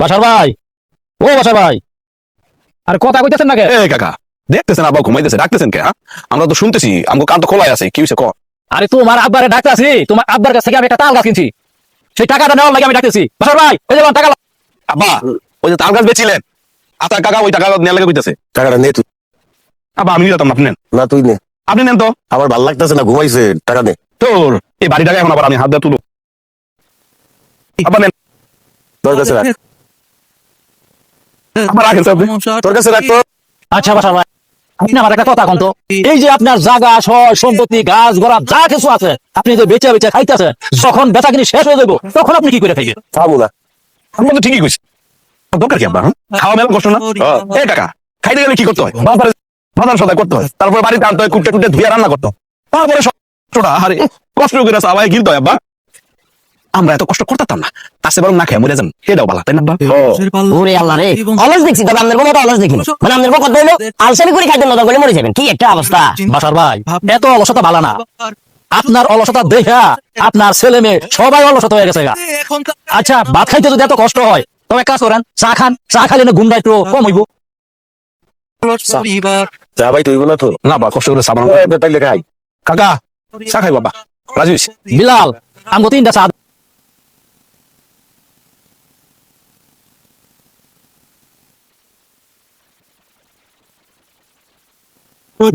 বাসার ভাই, ও বাসার ভাই, আরে কথা কইতেছেন না কে? এ কাকা, দেখতেছেন আবার ঘুমাইতেছে, ডাকতেছেন কে? আমরা তো শুনতেছি, আমগো কান তো খোলাই আছে, কি হইছে ক? আরে তোমার আব্বারে ডাকতেছি, তোমার আব্বার কাছ থেকে আমি একটা তাল গাছ কিনছি, সেই টাকাটা নেওয়ার লাগে আমি ডাকতেছি। বাসার ভাই, এই যে টাকা। আব্বা, ওই যে তাল গাছ বেচিলেন, আতা কাকা ওই টাকা নেওয়ার লাগে কইতেছে। টাকাটা নে তুই। আব্বা আমি নিতাম না, আপনি নেন। না তুই নে, আপনি নেন তো। আমার ভাল লাগতেছে না, ঘুমাইছে, টাকা নে। তোর এই বাড়ি টাকা এখন আবার আমি হাত দিয়ে তুলো। আব্বা নেন। তোর কাছে রাখ, আবার রাখেন স্যার আপনি। তোর কাছে রাখ তো। আচ্ছা বাসার ভাই, আপনি আমার একটা কথা কোন তো, এই যে আপনার জায়গা সয় সম্পত্তি গাছ গোড়া যা কিছু আছে, আপনি যে বেচা বেচা খাইতেছেন, যখন বেচা কিনি শেষ হয়ে যাবো তখন আপনি কি করে খাইবেন? খাবো না। আমি তো ঠিকই কইছি। দরকার কি আব্বা? খাওয়া মেলা কষ্ট না? এ কাকা, খাইতে গেলে কি করতে হয়? বাজার সদাই করতে হয়, তারপর বাড়িতে আনতে হয়, কুটে কুটে ধুয়ে রান্না করতে হয়। তারপরে কষ্টটা, আরে কষ্ট করে সবাই গিলতে হয় আব্বা। আমরা এত কষ্ট করতাম না, তার চেয়ে বরং না খেয়ে মরে যান, এটাও ভালো, তাই না আব্বা? ওরে আল্লাহ রে, অলস দেখছি, তবে আপনার মতো অলস দেখি মানে আপনার কথা হইলো আলসামি করে খাইতে নজর করে মরে যাবেন, কি একটা অবস্থা। বাসার ভাই, এত অলসতা ভালো না। আপনার অলসতা দেখা আপনার ছেলে মেয়ে সবাই অলসতা হয়ে গেছে গা। আচ্ছা ভাত খাইতে যদি এত কষ্ট হয়, তবে এক কাজ করেন, চা খান, চা খাইলে না গুন্ডা একটু কম হইব। যা ভাই তুই না তো, না আব্বা, কষ্ট করে সাবান তাইলে খাই। কাকা চা খাই বাবা, রাজি হইছি। বিলাল, আমগো তিনটা চা।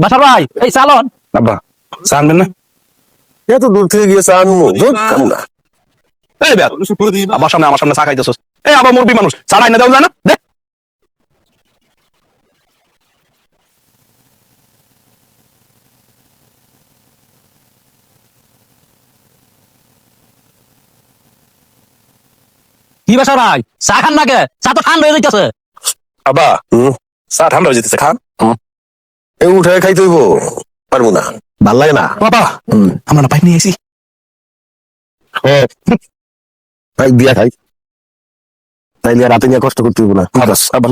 বাসার ভাই, এই চালন। আব্বা চা আনবেন না? এত দূর থেকে গিয়ে চা আনবো, ধুর, খাবো না। এই বেয়াত, আমার সামনে চা খাইতেছস। এই আবার মুরবি মানুষ, চা রাইনা দেওয়া যায় না? দে। কি বাসার ভাই, চা খান না কে? চা তো ঠান্ডা হয়ে যাইতেছে। আব্বা চা ঠান্ডা হয়ে যেতেছে, খান। এ উঠে খাইতে হইব, পারবো না, ভাল লাগে না। বাবা আমরা না পাইপ নিয়ে আইছি। পাইপ দিয়া খাই, তাইলে রাতে নিয়ে কষ্ট করতে হইব না। আবার